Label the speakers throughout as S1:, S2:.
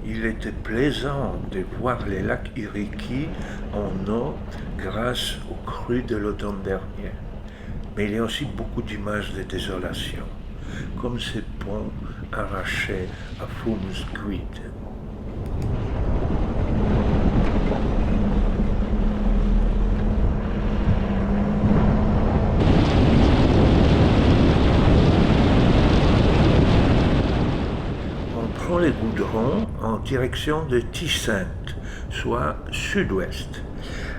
S1: Il était plaisant de voir les lacs Iriki en eau grâce aux crues de l'automne dernier. Mais il y a aussi beaucoup d'images de désolation, comme ces ponts arrachés à Funusquid. On prend les goudrons en direction de Thyssendt, soit sud-ouest,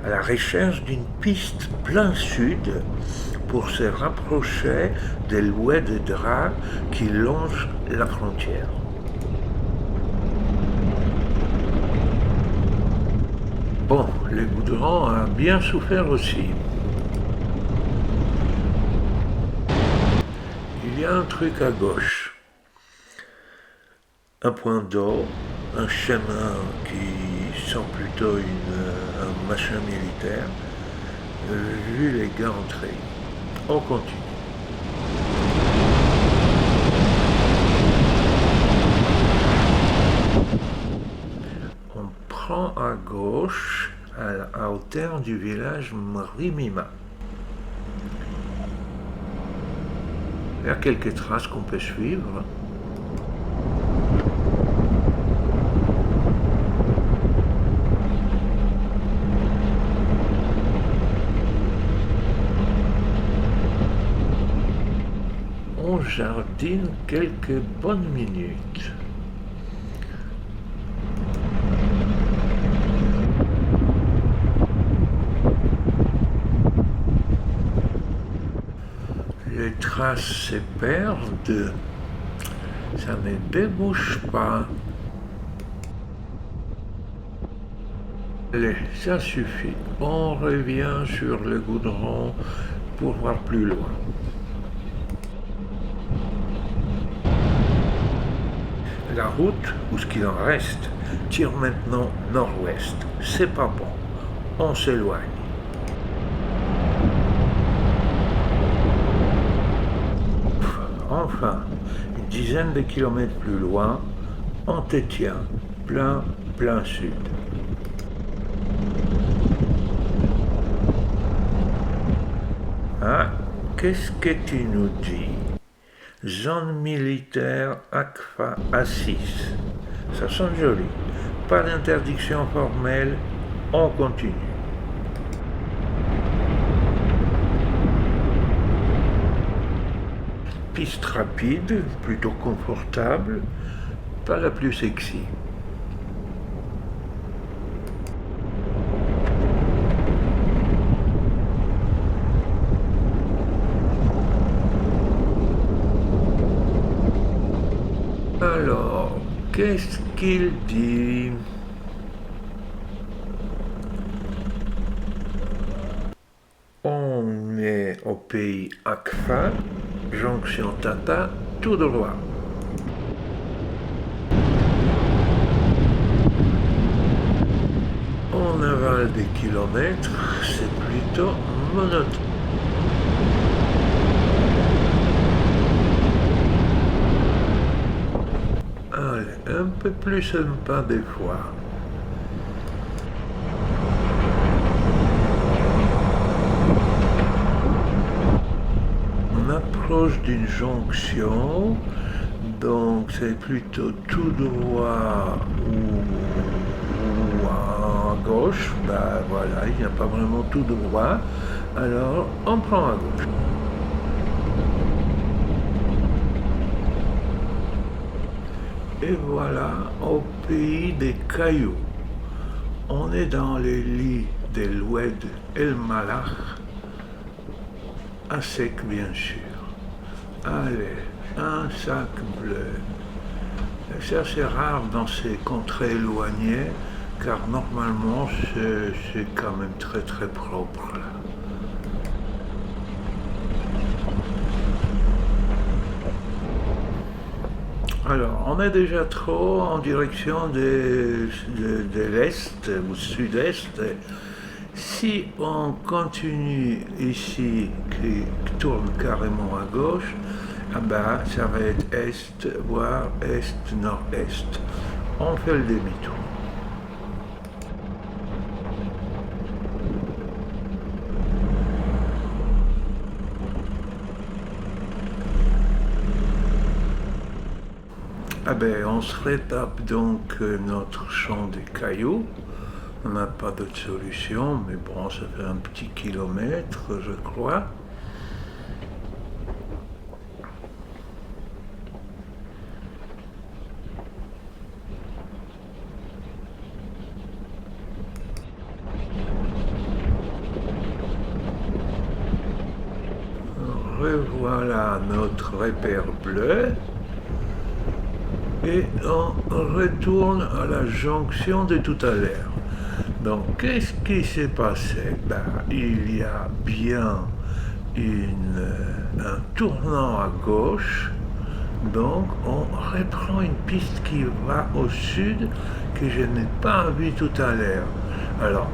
S1: à la recherche d'une piste plein sud pour se rapprocher des louets de draps qui longent la frontière. Bon, le goudron a bien souffert aussi. Il y a un truc à gauche. Un point d'eau, un chemin qui sent plutôt un machin militaire, vu les gars entrer. On continue. On prend à gauche à la hauteur du village Mrimima. Il y a quelques traces qu'on peut suivre. On jardine quelques bonnes minutes. Les traces se perdent, ça ne débouche pas. Allez, ça suffit. On revient sur le goudron pour voir plus loin. La route, ou ce qu'il en reste, tire maintenant nord-ouest. C'est pas bon. On s'éloigne. Enfin, une dizaine de kilomètres plus loin, on te tient, plein sud. Ah, qu'est-ce que tu nous dis? Zone militaire ACFA A6. Ça sonne joli. Pas d'interdiction formelle, on continue. Piste rapide, plutôt confortable, pas la plus sexy. Alors, qu'est-ce qu'il dit? On est au pays ACFA, jonction Tata, tout droit. En aval des kilomètres, c'est plutôt monotone. Allez, un peu plus sympa des fois. On approche d'une jonction, donc c'est plutôt tout droit ou à gauche. Ben voilà, il n'y a pas vraiment tout droit, alors on prend à gauche. Et voilà, au pays des cailloux. On est dans les lits des l'Oued El Malach, à sec bien sûr. Allez, un sac bleu. C'est assez rare dans ces contrées éloignées, car normalement c'est quand même très propre là. Alors, on est déjà trop en direction de l'est ou sud-est. Si on continue ici, qui tourne carrément à gauche, ah ben, ça va être est, voire est-nord-est. on fait le demi-tour. Ah ben, on se retape donc notre champ des cailloux. On n'a pas d'autre solution, mais bon, ça fait un petit kilomètre, je crois. Revoilà notre repère bleu. Et on retourne à la jonction de tout à l'heure. Donc, qu'est-ce qui s'est passé? Il y a bien un tournant à gauche. Donc, on reprend une piste qui va au sud que je n'ai pas vue tout à l'heure. Alors,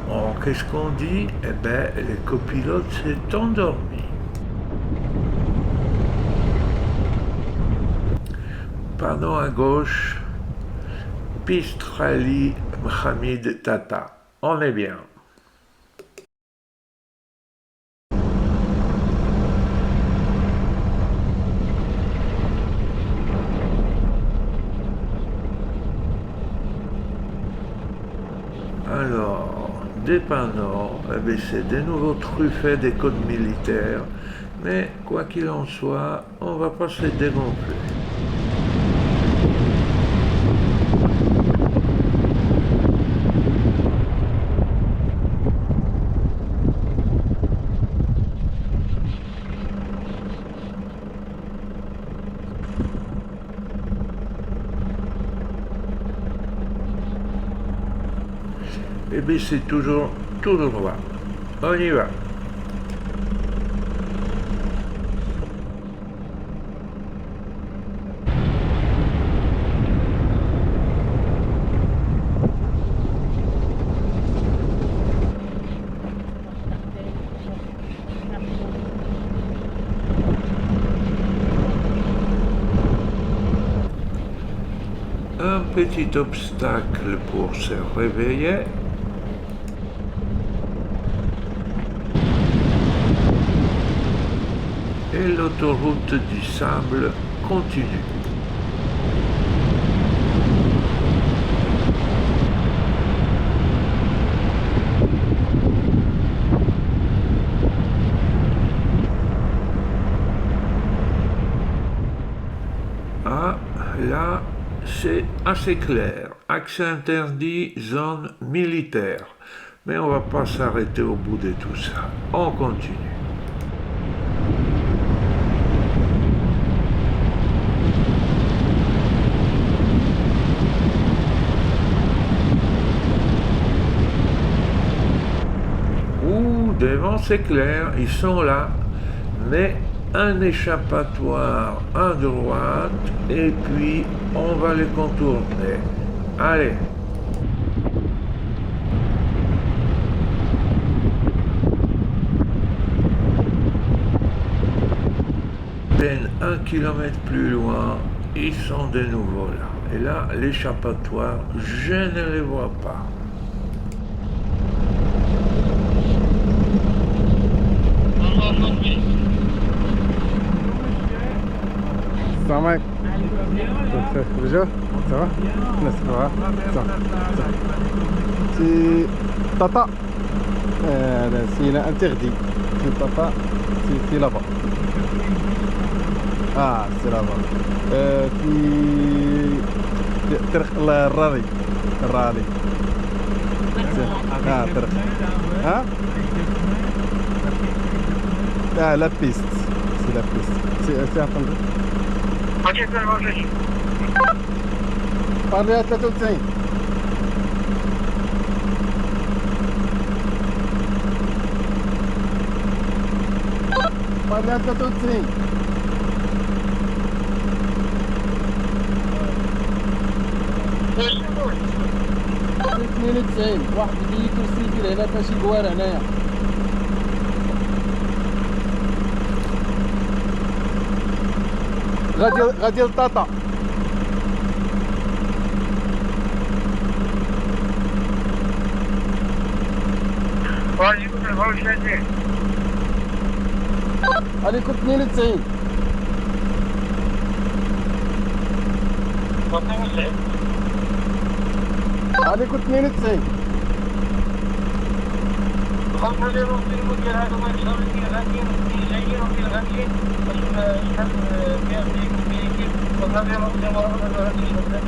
S1: qu'est-ce qu'on dit? Eh bien, le copilote s'est endormi. Panneau à gauche, piste rallye Mohamed Tata. On est bien. Alors, des panneaux, c'est de nouveau truffé des codes militaires, mais quoi qu'il en soit, on va pas se dégonfler. Et bien c'est toujours tout droit. On y va. Un petit obstacle pour se réveiller. Et l'autoroute du sable continue. Ah, là, c'est assez clair. Accès interdit, zone militaire. Mais on va pas s'arrêter au bout de tout ça. On continue. Devant c'est clair, ils sont là, mais un échappatoire à droite et puis on va les contourner. Allez. Peine 1 kilomètre plus loin, ils sont de nouveau là. Et là, l'échappatoire, je ne les vois pas.
S2: السلام عليكم. رجع ça va? Là, ça va? Ça. C'est Tata. C'est interdit. C'est Tata. C'est là-bas. Ah, c'est là-bas. في طريق الرالي. طريق. ها؟ la piste. C'est la piste. C'est attendu. Parlez à 93. Parlez à 93. واحد اللي يكرسي هنا باش يقوار هنايا غادي لطاطا
S3: 34.
S2: عليكم 92. عليكم 92.
S3: دخلنا ديالهم في المدير هادو ما يشربين غاديين جايين وفي الغاديين باش شحال فيها في وصافي ديالهم في مرة هادي شحال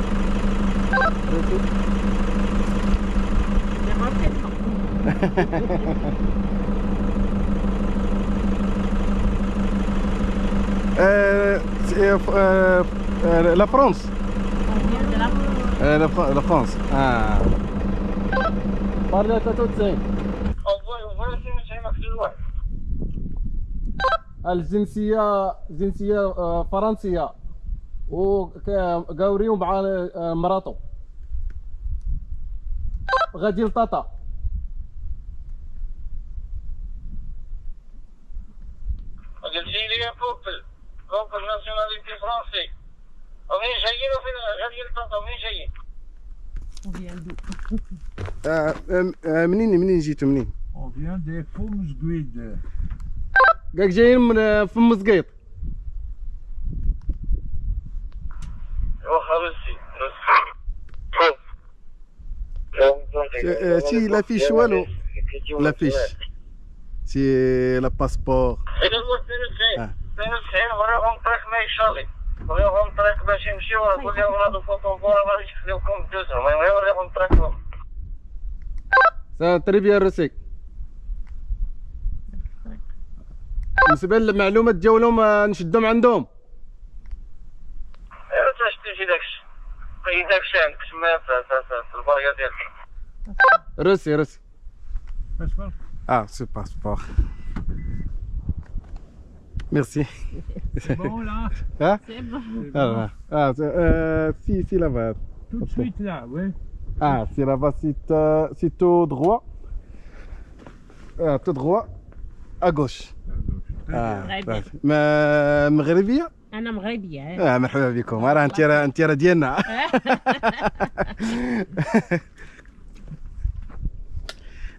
S2: La France. La France. Ah. Parle à 93.
S3: وفوا سي مكتوب الواحد
S2: الجنسية فرنسية وقاوريو مع مراتو غادي لطاطا.
S3: قلت لي بوبل ناسيوناليتي فرنسي ومنين جايين وفين غادي لطنطا ومنين جايين
S2: منين جيتوا منين؟
S1: On vient des Fumsguid.
S2: قاك جايين من فم مسقيط.
S3: واخا روسي
S2: سي لا فيش والو. لا فيش سي لا باسبور.
S3: إذا هو 92 وريهم طريق ما يشالي وريهم طريق باش يمشيو ونقول لهم هادو فوطوفورا ما غاديش يخليوكم تدوزو المهم غير وريهم طريقهم.
S2: سا تري بيان روسيك. بالنسبة للمعلومات ديالهم نشدهم عندهم.
S3: ايوا تمشي داكشي قيد داكشي عندك تما في الباغيه ديالك.
S2: روسي.
S1: Passeport.
S2: Ah, ce passeport. Merci.
S1: C'est bon là?
S2: Hein?
S4: C'est bon.
S2: Si là-bas.
S1: Tout de suite là, oui.
S2: Ah, si là-bas, c'est tout droit. Tout droit. À gauche.
S4: مغربية.
S2: مغربية؟
S4: أنا مغربية.
S2: مرحبا بكم. راه انت راه ديالنا.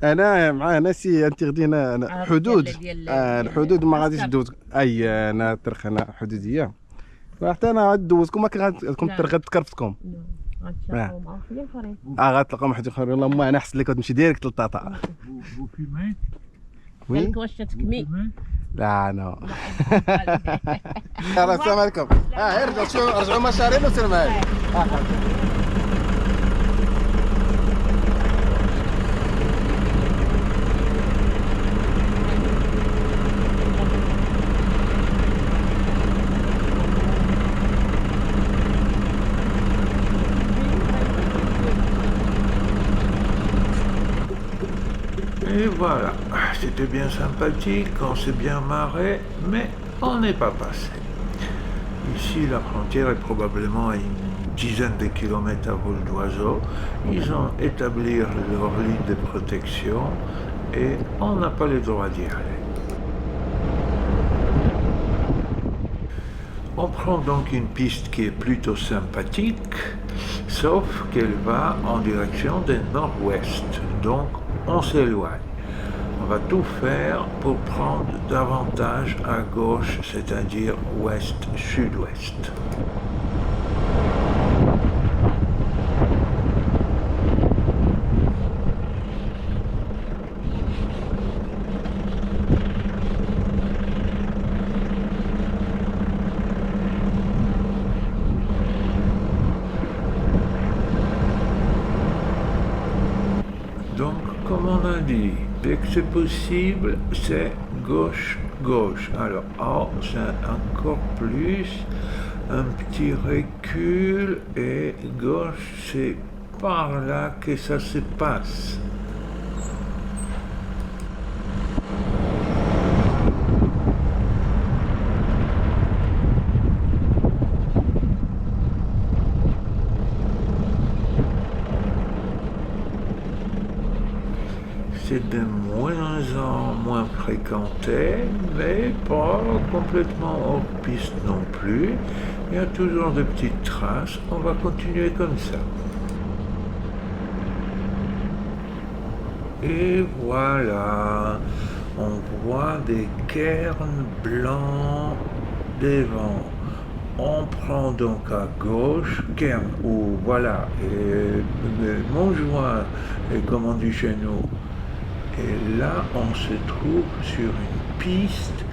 S2: انا مع ناسي انت غدينا حدود. الحدود ما غاديش ندوز. اي انا ترخ انا حدوديه. حتى انا غندوزكم ما كنتكم غتكرفتكم.
S4: غتلاقاو مع وحدين اخرين.
S2: غتلقاو مع وحدين اخرين. والله ما انا حسيت لك تمشي ديريكت للطاطا.
S1: Vous fumez?
S4: قالك واش تتكمي؟
S2: لا نو. يلا السلام عليكم. رجعوا مشاريب وسير معايا.
S1: Et voilà, c'était bien sympathique, on s'est bien marré, mais on n'est pas passé. Ici, la frontière est probablement à une dizaine de kilomètres à vol d'oiseau. Ils ont établi leur ligne de protection et on n'a pas le droit d'y aller. On prend donc une piste qui est plutôt sympathique, sauf qu'elle va en direction du nord-ouest, donc on s'éloigne. On va tout faire pour prendre davantage à gauche, c'est-à-dire ouest-sud-ouest. Donc, comme on a dit, dès que c'est possible, c'est gauche-gauche. Alors, c'est encore plus, un petit recul et gauche, c'est par là que ça se passe. C'est de moins en moins fréquenté, mais pas complètement hors piste non plus. Il y a toujours de petites traces. On va continuer comme ça. Et voilà. on voit des cairns blancs devant. On prend donc à gauche, cairn, où voilà, et Montjoie, comme on dit chez nous. Et là, on se trouve sur une piste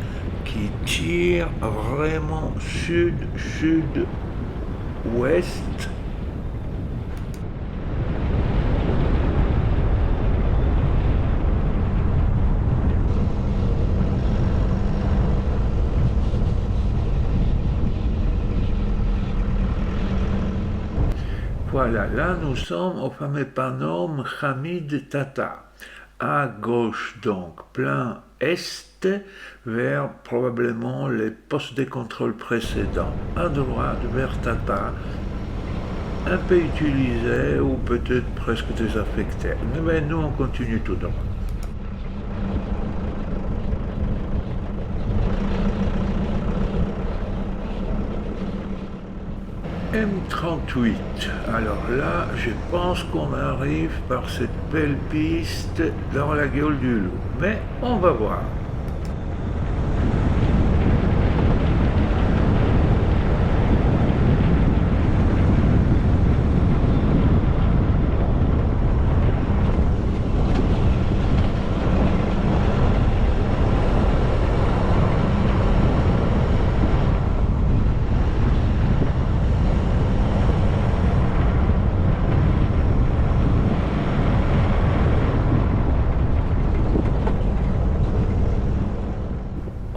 S1: qui tire vraiment sud-sud-ouest. Voilà, là nous sommes au fameux panneau Hamid Tata. À gauche donc, plein est, vers probablement les postes de contrôle précédents. À droite, vers Tata, un peu utilisé ou peut-être presque désaffecté. Mais nous on continue tout droit. M38. Alors là, je pense qu'on arrive par cette belle piste dans la gueule du loup. Mais on va voir.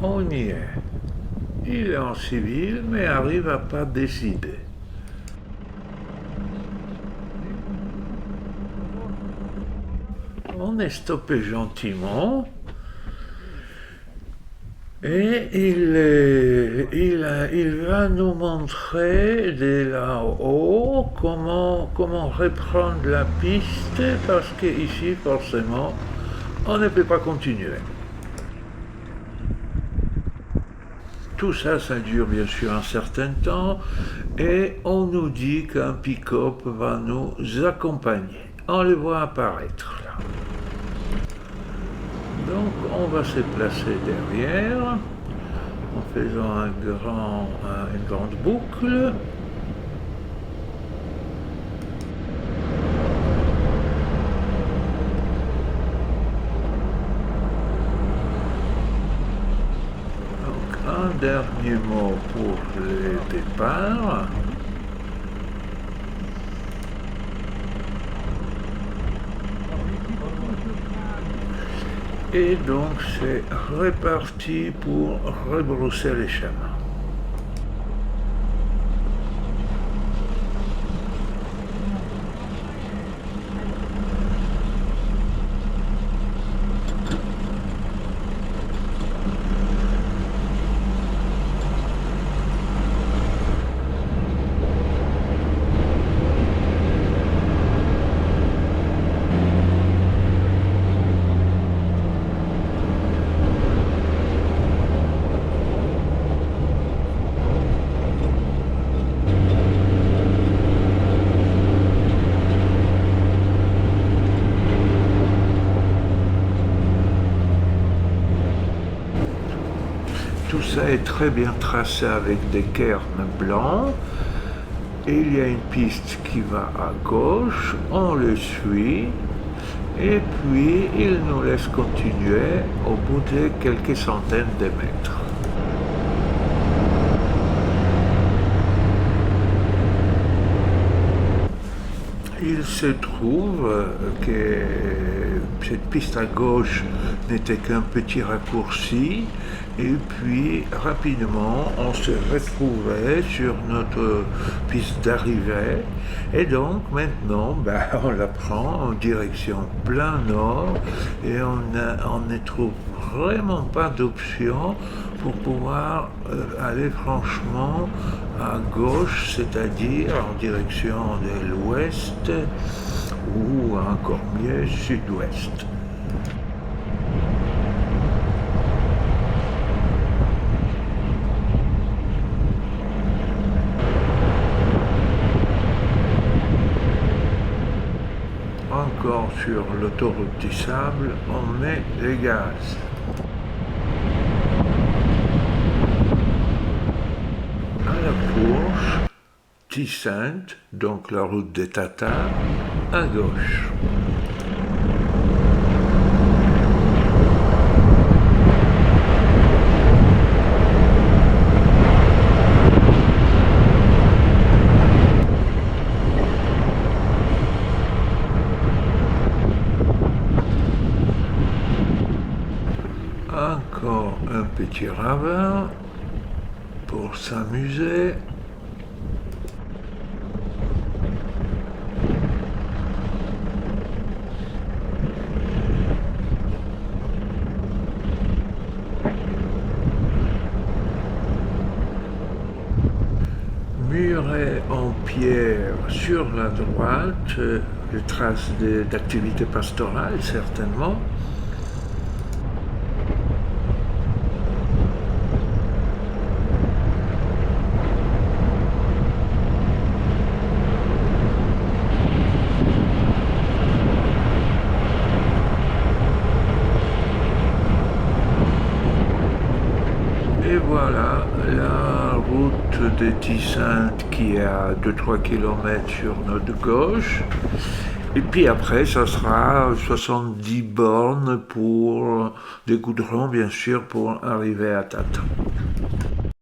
S1: On y est. Il est en civil, mais arrive à pas décider. On est stoppé gentiment. Et il va nous montrer de là-haut comment reprendre la piste, parce qu'ici, forcément, on ne peut pas continuer. Tout ça, ça dure bien sûr un certain temps, et on nous dit qu'un pick-up va nous accompagner. On le voit apparaître là. Donc on va se placer derrière, en faisant une grande boucle. Un dernier mot pour le départ. Et donc c'est reparti pour rebrousser les chemins. Tout ça est très bien tracé avec des cairns blancs. Et il y a une piste qui va à gauche, on le suit, et puis il nous laisse continuer au bout de quelques centaines de mètres. Il se trouve que cette piste à gauche n'était qu'un petit raccourci, et puis rapidement on se retrouvait sur notre piste d'arrivée, et donc maintenant on la prend en direction plein nord, et on ne trouve vraiment pas d'option pour pouvoir aller franchement à gauche, c'est-à-dire en direction de l'ouest ou encore mieux sud-ouest. Encore sur l'autoroute du sable, on met les gaz. Tix-Sainte, donc la route des Tatars, à gauche. Encore un petit ravin pour s'amuser. Muret en pierre sur la droite, les traces d'activité pastorale certainement. Et voilà la route des Tix-Sainte qui est à 2-3 km sur notre gauche. Et puis après, ça sera 70 bornes pour des goudrons, bien sûr, pour arriver à Tata.